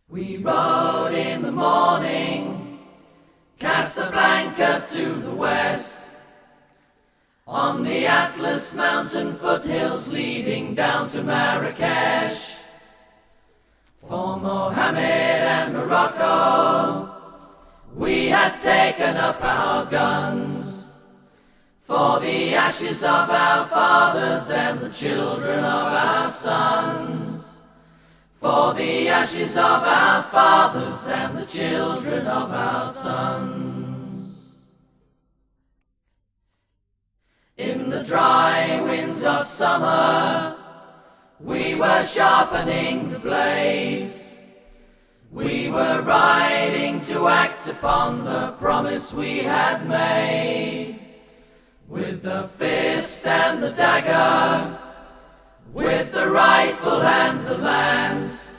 We rode in the morning, Casablanca to the west, on the Atlas mountain foothills leading down to Marrakesh. For Mohammed and Morocco, we had taken up our guns, for the ashes of our fathers and the children of our sons. For the ashes of our fathers and the children of our sons. In the dry winds of summer, we were sharpening the blades. We were riding to act upon the promise we had made. With the fist and the dagger, with the rifle and the lance,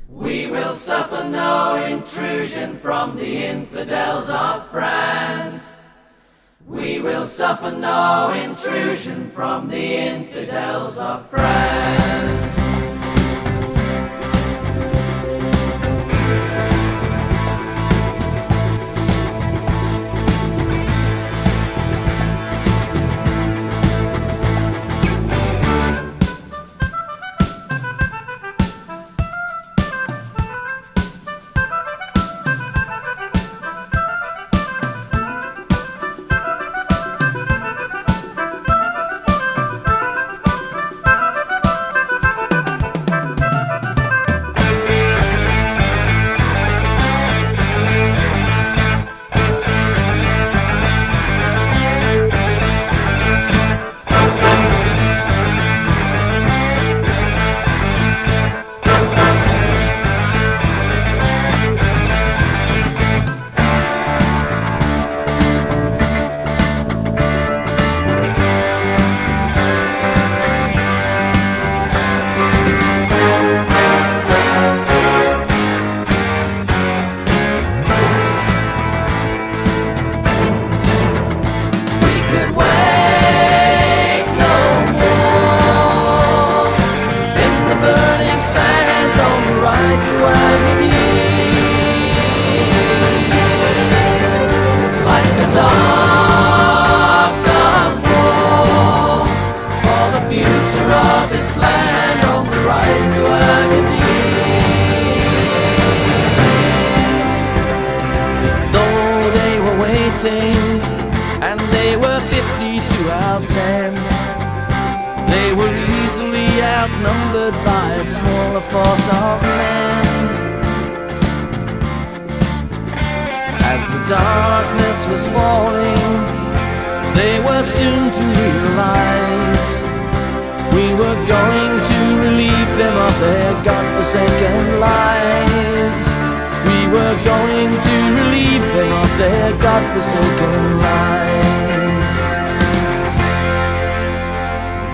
we will suffer no intrusion from the infidels of France. We will suffer no intrusion from the infidels of France. And they were 52 out 10. They were easily outnumbered by a smaller force of men. As the darkness was falling, they were soon to realize we were going to relieve them of their godforsaken lives. We were going to relieve them of their godforsaken lives.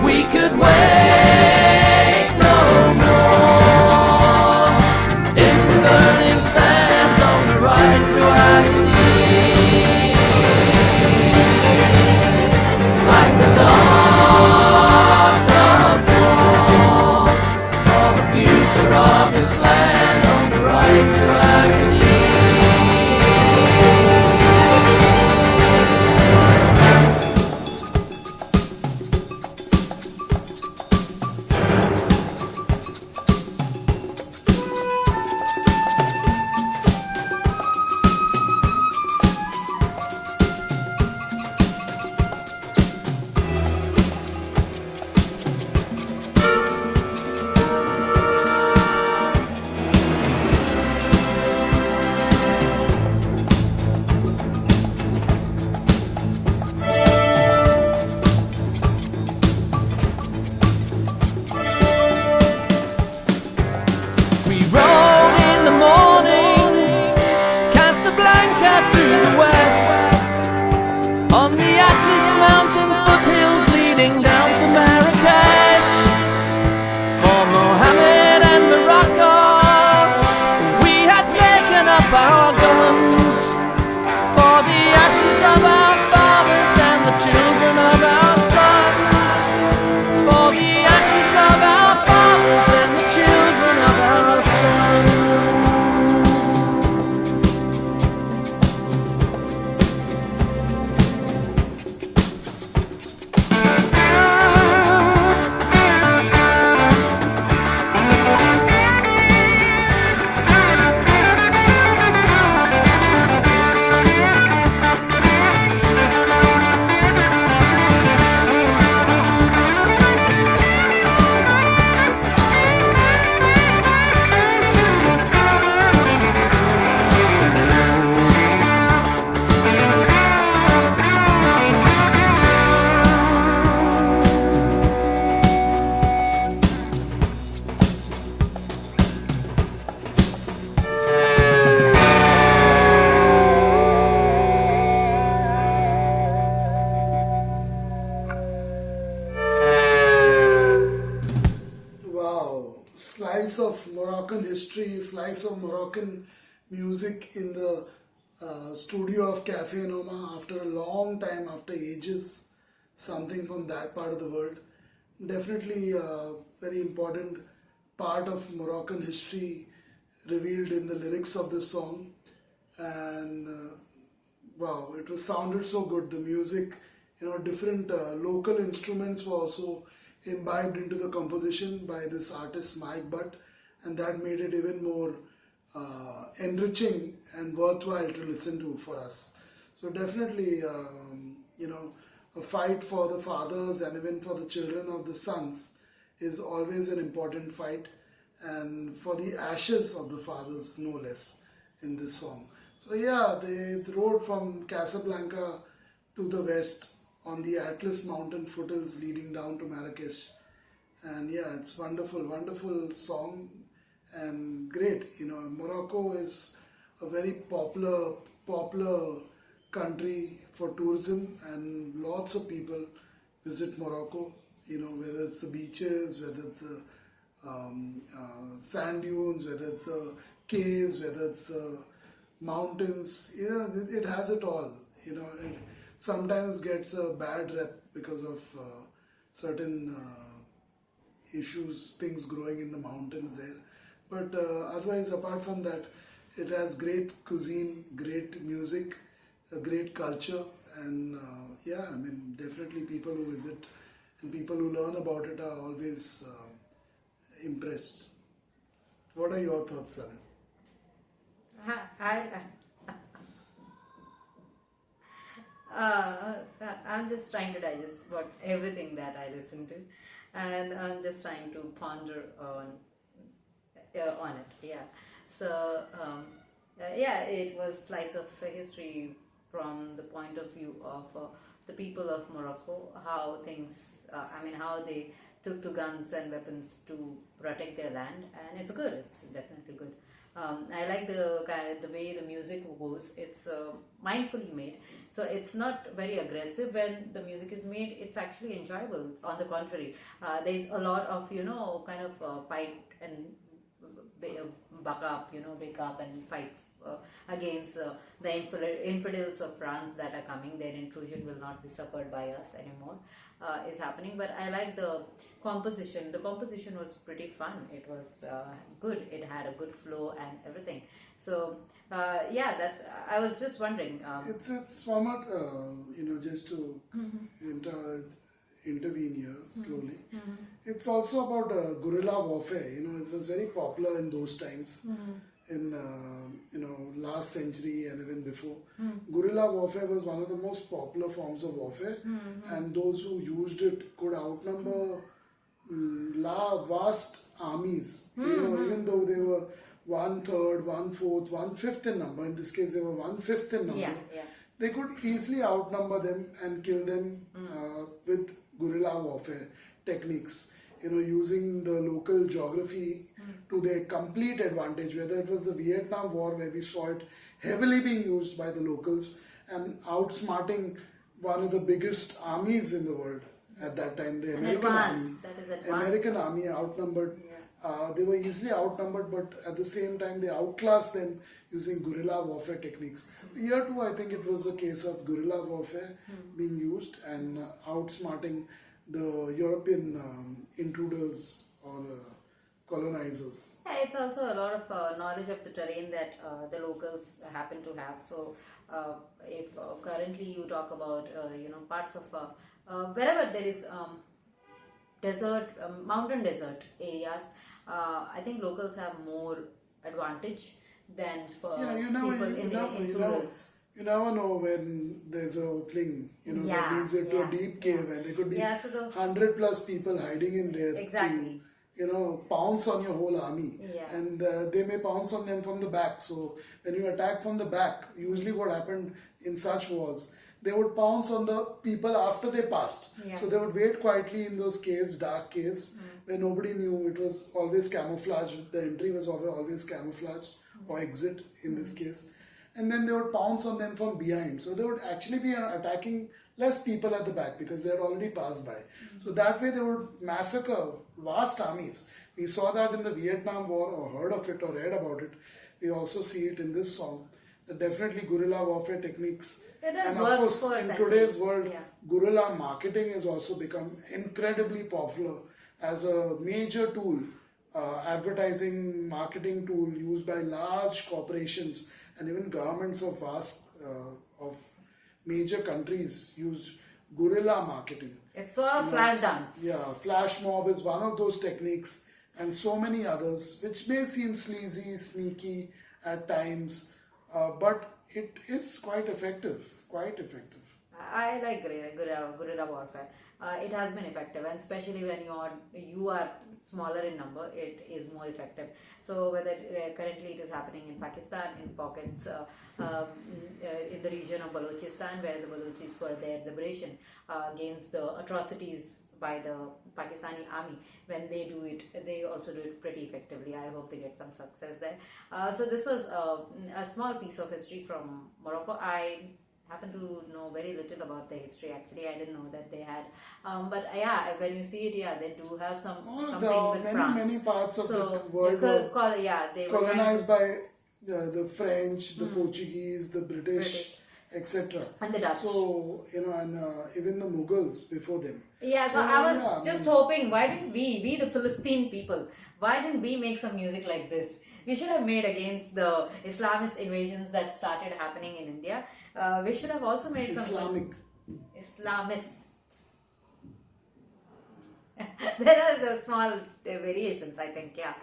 We could wait no more in the burning sands on the ride to Agadir. Like the dogs of war, for the future of this land on the ride to Agadir. of Moroccan music in the studio of Cafe Noma after a long time, after ages, something from that part of the world. Definitely a very important part of Moroccan history revealed in the lyrics of this song. And wow, it was sounded so good. The music, different local instruments were also imbibed into the composition by this artist Mike Butt, and that made it even more enriching and worthwhile to listen to for us. So definitely, a fight for the fathers and even for the children of the sons is always an important fight, and for the ashes of the fathers, no less, in this song. So yeah, they rode from Casablanca to the west on the Atlas mountain foothills leading down to Marrakesh. And yeah, it's wonderful, wonderful song and great. Morocco is a very popular country for tourism, and lots of people visit Morocco. Whether it's the beaches, whether it's the sand dunes, whether it's the caves, whether it's mountains. It has it all. It sometimes gets a bad rep because of certain issues, things growing in the mountains there. But otherwise, apart from that, it has great cuisine, great music, a great culture, and definitely people who visit and people who learn about it are always impressed. What are your thoughts on it? I'm just trying to digest everything that I listen to, and I'm just trying to ponder on it. Yeah. So it was slice of history from the point of view of the people of Morocco, how things, how they took to guns and weapons to protect their land, and it's good. It's definitely good. I like the way the music goes. It's mindfully made, so it's not very aggressive when the music is made. It's actually enjoyable. On the contrary, there's a lot of kind of fight and buck up, wake up and fight against the infidels of France that are coming. Their intrusion will not be suffered by us anymore. Is happening, but I like the composition. The composition was pretty fun. It was good. It had a good flow and everything. So that I was just wondering. It's format. Just to intervene here slowly. Mm-hmm. It's also about guerrilla warfare. It was very popular in those times. Mm-hmm. In last century and even before. Guerrilla warfare was one of the most popular forms of warfare, and those who used it could outnumber vast armies. Even though they were 1/3, 1/4, 1/5 in number. In this case, they were 1/5 in number. Yeah. They could easily outnumber them and kill them with guerrilla warfare techniques. Using the local geography to their complete advantage, whether it was the Vietnam War where we saw it heavily being used by the locals and outsmarting one of the biggest armies in the world at that time, the American Army outnumbered. Yeah. They were easily outnumbered, but at the same time they outclassed them using guerrilla warfare techniques. Here too, I think it was a case of guerrilla warfare being used and outsmarting the European intruders or colonizers. Yeah, it's also a lot of knowledge of the terrain that the locals happen to have. So if currently you talk about parts of wherever there is desert, mountain desert areas, I think locals have more advantage than for people in the insulas. You never know when there's an opening, that leads into a deep cave, and there could be 100+ people hiding in there. Exactly. To, pounce on your whole army. Yeah. And they may pounce on them from the back. So when you attack from the back, usually what happened in such wars, they would pounce on the people after they passed. Yeah. So they would wait quietly in those caves, dark caves, where nobody knew. It was always camouflaged. The entry was always camouflaged, or exit in this case. And then they would pounce on them from behind. So they would actually be attacking less people at the back because they had already passed by. So that way they would massacre vast armies. We saw that in the Vietnam War, or heard of it, or read about it. We also see it in this song. Definitely guerrilla warfare techniques. It has And of worked course, for in centuries. today's world, Yeah. guerrilla marketing has also become incredibly popular as a major tool, advertising marketing tool used by large corporations and even governments of of major countries use guerrilla marketing. It's sort of flash dance. Yeah, flash mob is one of those techniques, and so many others, which may seem sleazy, sneaky at times, but it is quite effective. Quite effective. I like guerrilla warfare. It has been effective, and especially when you are smaller in number, it is more effective. So whether currently it is happening in Pakistan, in pockets in the region of Balochistan, where the Balochis for their liberation against the atrocities by the Pakistani army. When they do it, they also do it pretty effectively. I hope they get some success there. So this was a small piece of history from Morocco. I happen to know very little about the history. Actually, I didn't know that they had. But yeah, when you see it, yeah, they do have something with France. Many parts of the world were they colonized by the French, the Portuguese, the British, etc. And the Dutch. So, and even the Mughals before them. Yeah, so I was just hoping, why didn't we the Philistine people, why didn't we make some music like this? We should have made against the Islamist invasions that started happening in India. We should have also made some Islamist. There are the small variations, I think, yeah.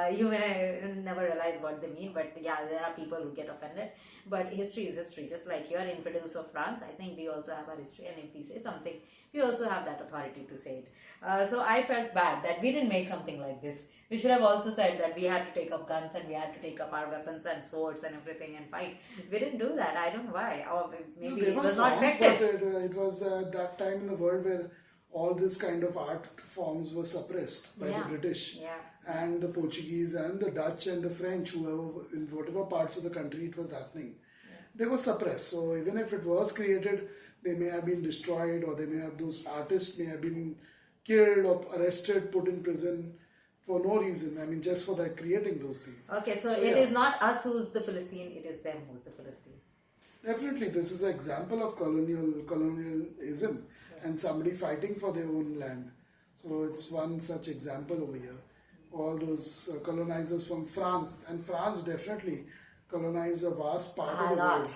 You may never realize what they mean, but yeah, there are people who get offended. But history is history. Just like you are infidels of France, I think we also have our history, and if we say something, we also have that authority to say it. So I felt bad that we didn't make something like this. We should have also said that we had to take up guns and we had to take up our weapons and swords and everything and fight. We didn't do that. I don't know why. Or maybe it was not effective. But it was that time in the world where all this kind of art forms were suppressed by the British and the Portuguese and the Dutch and the French, whoever, in whatever parts of the country it was happening. They were suppressed. So even if it was created, they may have been destroyed, or those artists may have been killed or arrested, put in prison for no reason. I mean, just for that creating those things. Okay, so it is not us who's the Philistine, it is them who's the Philistine. Definitely, this is an example of colonialism and somebody fighting for their own land. So it's one such example over here. All those colonizers from France, and France definitely colonized a vast part of the world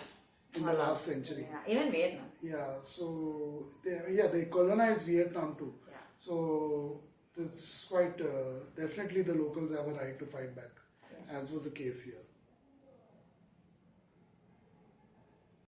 in the last century. Yeah, even Vietnam. Yeah, so they colonized Vietnam too. Yeah. So it's quite definitely the locals have a right to fight back, as was the case here.